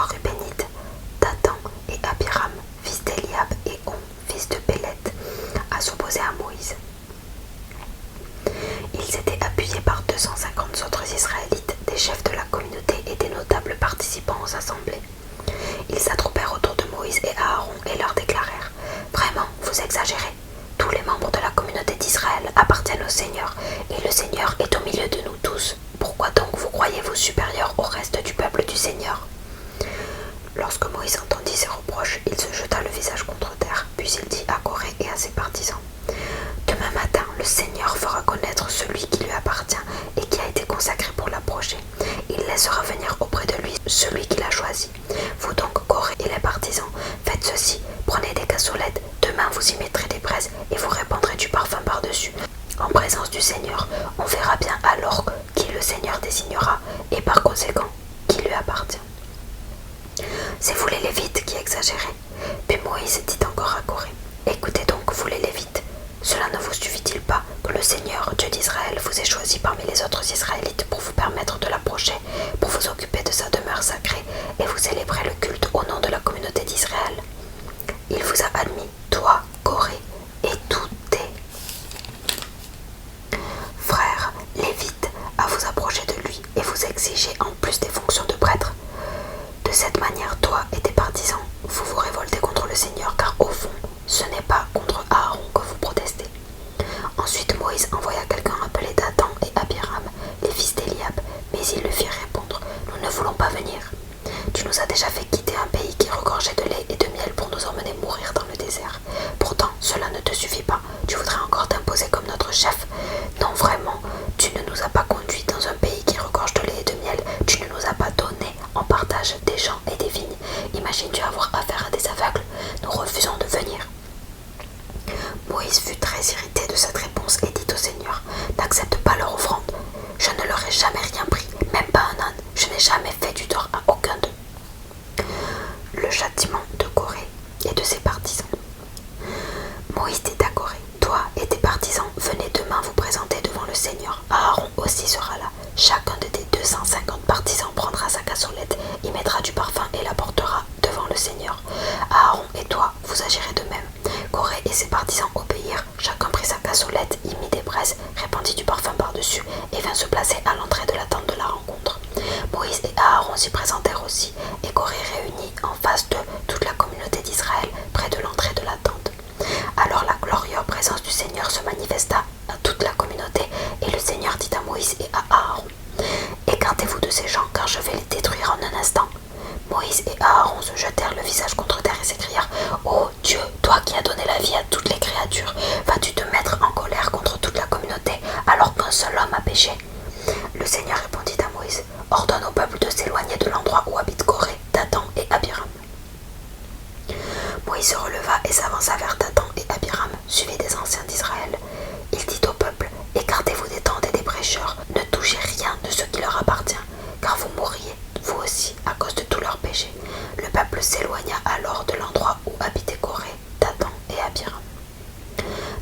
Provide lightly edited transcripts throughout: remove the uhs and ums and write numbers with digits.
trois Rubénites, Dathan et Abiram, fils d'Eliab, et On, fils de Péleth, à s'opposer à Moïse. Ils étaient appuyés par 250 autres Israélites, des chefs de la communauté et des notables participants aux assemblées. Ils s'attroupèrent autour de Moïse et Aaron et leur déclarèrent: « Vraiment, vous exagérez. Tous les membres de la communauté d'Israël appartiennent au Seigneur, et le Seigneur est au milieu de nous tous. Pourquoi donc vous croyez-vous supérieurs au reste du peuple du Seigneur ?» Lorsque Moïse entendit ces reproches, il se jeta le visage contre terre, puis il dit à Coré et à ses partisans: « Demain matin, le Seigneur fera connaître celui qui lui appartient et qui a été consacré pour l'approcher. Il laissera venir auprès de lui celui qu'il a choisi. Vous donc, Coré et les partisans, faites ceci, prenez des cassolettes, demain vous y mettrez des braises et vous répandrez du parfum par-dessus. En présence du Seigneur, on verra bien alors qui le Seigneur désignera et par conséquent qui lui appartient. » C'est vous les Lévites qui exagérez. Puis Moïse dit encore à Coré: « Écoutez donc, vous les Lévites, cela ne vous suffit-il pas que le Seigneur, Dieu d'Israël, vous ait choisi parmi les autres Israélites pour vous permettre de l'approcher, pour vous occuper de sa demeure sacrée et vous célébrer le culte au nom de la communauté d'Israël? Il vous a admis, toi, Coré, et tous tes frères Lévites, à vous approcher de lui et vous exiger en plus des fonctions de prêtre. De cette manière, toi et tes partisans, vous vous révoltez contre le Seigneur, car au fond, ce n'est pas contre Aaron que vous protestez. » Ensuite Moïse envoya quelqu'un appelé Dathan et Abiram, les fils d'Eliab, mais ils lui firent répondre: « Nous ne voulons pas venir. Tu nous as déjà fait quitter un pays qui regorgeait de lait et de miel pour nous emmener mourir dans le désert. Pourtant, cela ne te suffit pas. Tu voudrais encore t'imposer comme notre chef. Non, vraiment, tu ne nous as pas conduits dans un pays qui regorge de lait et de miel. Tu ne nous as pas donné en partage des champs et des vignes. Imagines-tu avoir affaire à des aveugles? Nous refusons de venir. » Moïse fut très irrité de cette réponse et dit au Seigneur: « N'accepte pas leur offrande. Je ne leur ai jamais rien pris, même pas un âne. Je n'ai jamais fait du tort à aucun d'eux. » Le châtiment de Coré et de ses partisans. Moïse dit à Coré: « Toi et tes partisans, venez demain vous présenter devant le Seigneur. Aaron aussi sera là. Chacun de tes 250 partisans prendra sa cassolette, y mettra du parfum et la portera devant le Seigneur. Aaron et toi, vous agirez de même. » Coré et ses partisans obéirent. Chacun prit sa cassolette, y mit des braises, répandit du parfum par-dessus et vint se placer à l'entrée de la tente de la rencontre. Moïse et Aaron s'y présentèrent aussi, et Coré réunit en face d'eux toute la communauté d'Israël près de l'entrée de la tente. Alors la glorieuse présence du Seigneur se manifesta à toute la communauté, et le Seigneur dit à Moïse et à Aaron: « Écartez-vous de ces gens, car je vais les détruire en un instant. » Moïse et Aaron se jetèrent le visage contre terre et s'écrièrent: « Ô Dieu, toi qui as donné la vie à toutes les créatures, vas-tu te mettre en colère contre toute la communauté alors qu'un seul homme a péché ?» Le Seigneur répondit à Moïse: « Ordonne au peuple de s'éloigner de l'endroit où habitent Coré, Dathan et Abiram. » Moïse se releva et s'avança vers Dathan et Abiram, suivi des anciens d'Israël. Il dit au peuple: « Écartez-vous des tentes et des prêcheurs, ne touchez rien de ce qui leur appartient, car vous mourriez, vous aussi, à cause de tous leurs péchés. » Le peuple s'éloigna alors de l'endroit où habitaient Coré, Dathan et Abiram.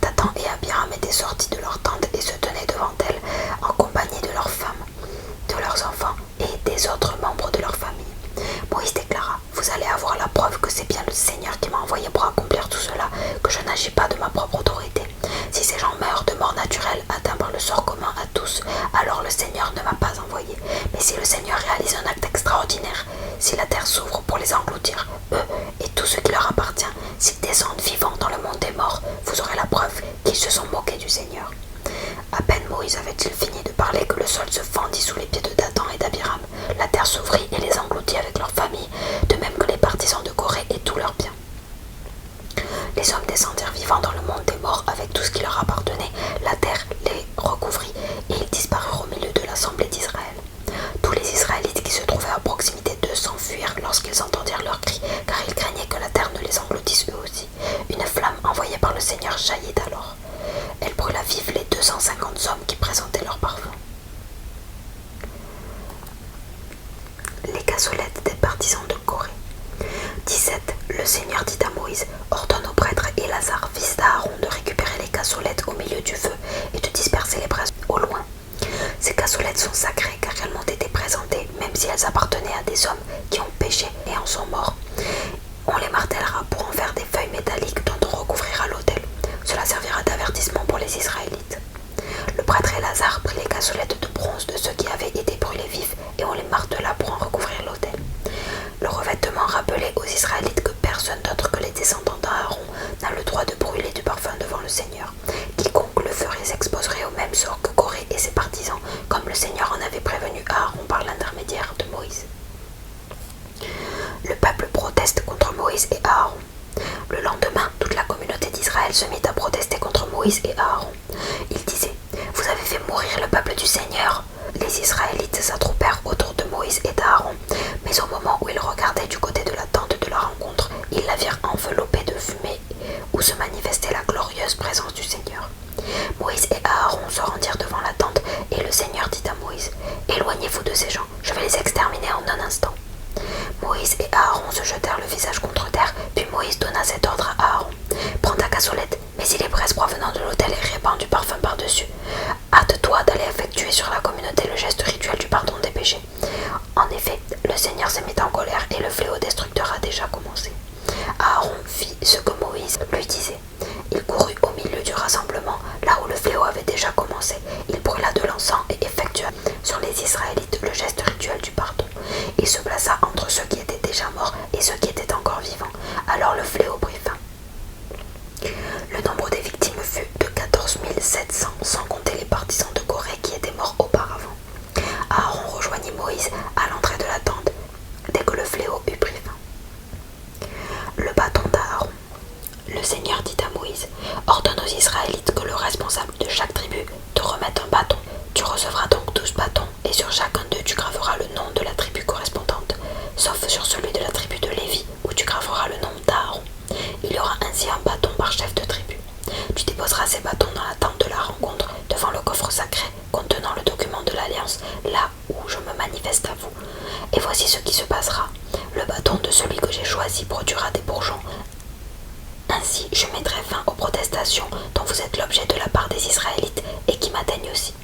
Dathan et Abiram étaient sortis de leur tente et se tenaient devant elles, en compagnie de leurs femmes, de leurs enfants et des autres membres de leur famille. Moïse déclara: « Vous allez avoir la preuve que c'est bien le Seigneur qui m'a envoyé pour accomplir tout cela, que je n'agis pas de ma propre autorité. Si ces gens meurent de mort naturelle, atteints par le sort commun à tous, alors le Seigneur ne m'a pas envoyé. Mais si le Seigneur réalise un acte extraordinaire, si la terre s'ouvre pour les engloutir, eux et tout ce qui leur appartient, s'ils descendent vivants dans le monde des morts, vous aurez la preuve qu'ils se sont moqués du Seigneur. » À peine Moïse avait-il fini de parler que le sol se fendit sous les pieds de Dathan et d'Abiram. La terre s'ouvrit et les engloutit avec leur famille, de même que les partisans de Coré et tous leurs biens. Les hommes descendirent vivants dans le monde des morts avec tout ce qui leur appartenait. La terre les recouvrit et ils disparurent au milieu de l'assemblée d'Israël. Tous les Israélites qui se trouvaient à proximité d'eux s'enfuirent lorsqu'ils entendirent leurs cris, car ils craignaient que la terre ne les engloutisse eux aussi. Une flamme envoyée par le Seigneur jaillit alors. Elle brûla vif les 250 hommes qui présentaient leur parfum. Les cassolettes des partisans de Coré. 17. Le Seigneur dit à Moïse: « Ordonne au prêtre Élasar, fils d'Aaron, de récupérer les cassolettes au milieu du feu sont morts. On les martèlera pour en faire des feuilles métalliques dont on recouvrira l'autel. Cela servira d'avertissement pour les Israélites. Le prêtre Elazar prit les cassolettes de bronze de ceux qui avaient été brûlés vifs et on les martela pour en recouvrir l'autel. Le revêtement rappelait aux Israélites que personne d'autre que les descendants d'Aaron n'a le droit de brûler du parfum devant le Seigneur. Quiconque le ferait s'exposerait au même sort que Corée et ses partisans, comme le Seigneur en avait prévenu Aaron par l'intermédiaire de Moïse. Le peuple proteste contre Moïse et Aaron. Le lendemain, toute la communauté d'Israël se mit à protester contre Moïse et Aaron. Ils disaient « Vous avez fait mourir le peuple du Seigneur !» Les Israélites s'attroupèrent autour de Moïse et d'Aaron, mais au moment où ils regardaient du côté de la tente de la rencontre, ils la virent enveloppée de fumée où se manifestait la glorieuse présence du Seigneur. Moïse et Aaron se rendirent devant la tente et le Seigneur dit à Moïse « Éloignez-vous de ces gens, je vais les exterminer en un instant. » Moïse et Aaron se jetèrent le visage contre terre, puis Moïse donna cet ordre à Aaron. « Prends ta cassolette, mets-y les braises provenant de l'autel et répands du parfum par-dessus. Hâte-toi d'aller effectuer sur la communauté le geste rituel du pardon des péchés. » En effet, le Seigneur se mit en colère et le fléau destructeur a déjà commencé. Aaron fit ce que Moïse lui disait. Il courut au milieu du rassemblement, là où le fléau avait déjà commencé. Il brûla de l'encens et effectua sur les Israélites le geste rituel du pardon. Il se plaça entre ceux qui étaient déjà morts et ceux qui étaient encore vivants. Alors le fléau prit fin. Le nombre des victimes fut de 14 700, sans compter les partisans de Corée qui étaient morts auparavant. Aaron rejoignit Moïse à l'entrée de la tente dès que le fléau eut pris fin. Le bâton d'Aaron. Le Seigneur dit à Moïse « Ordonne aux Israélites que le responsable de chaque tribu te remette un bâton. Tu recevras donc 12 bâtons, et sur chacun d'eux tu graveras le nom de la tribu correspondante, sauf sur celui de la tribu de Lévi, où tu graveras le nom d'Aaron. Il y aura ainsi un bâton par chef de tribu. Tu déposeras ces bâtons dans la tente de la rencontre, devant le coffre sacré contenant le document de l'Alliance, là où je me manifeste à vous. Et voici ce qui se passera. Le bâton de celui que j'ai choisi produira des bourgeons. Ainsi, je mettrai fin aux protestations dont vous êtes l'objet de la part des Israélites et qui m'atteignent aussi. »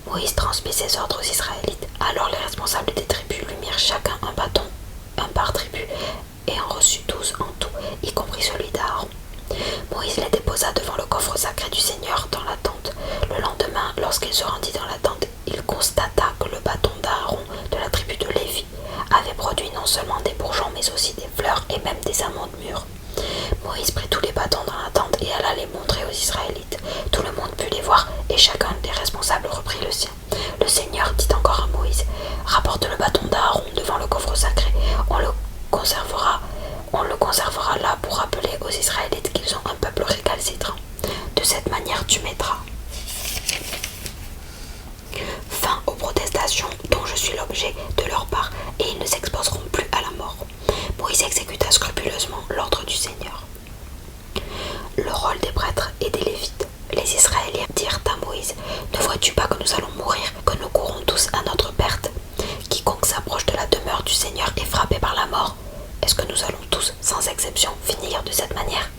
Moïse transmit ses ordres aux Israélites. Alors les responsables des tribus lui mirent chacun un bâton, un par tribu, et en reçut 12 en tout, y compris celui d'Aaron. Moïse les déposa devant le coffre sacré du Seigneur dans la tente. Le lendemain, lorsqu'il se rendit dans la tente, il constata que le bâton d'Aaron de la tribu de Lévi avait produit non seulement des bourgeons mais aussi des fleurs et même des amandes mûres. Moïse prit tous les bâtons dans la tente et alla les montrer aux Israélites. Tout le monde put les voir et chacun des responsables reprit le sien. Le Seigneur dit encore à Moïse « Rapporte le bâton d'Aaron devant le coffre sacré. On le conservera là pour rappeler aux Israélites qu'ils ont un peuple récalcitrant. De cette manière tu mettras fin aux protestations dont je suis l'objet de leur part et ils ne s'exposeront plus à la mort. » Moïse exécuta scrupuleusement l'ordre du Seigneur. Le rôle des prêtres et des Lévites. Les Israéliens dirent à Moïse « Ne vois-tu pas que nous allons mourir, que nous courons tous à notre perte? Quiconque s'approche de la demeure du Seigneur est frappé par la mort. Est-ce que nous allons tous, sans exception, finir de cette manière ?»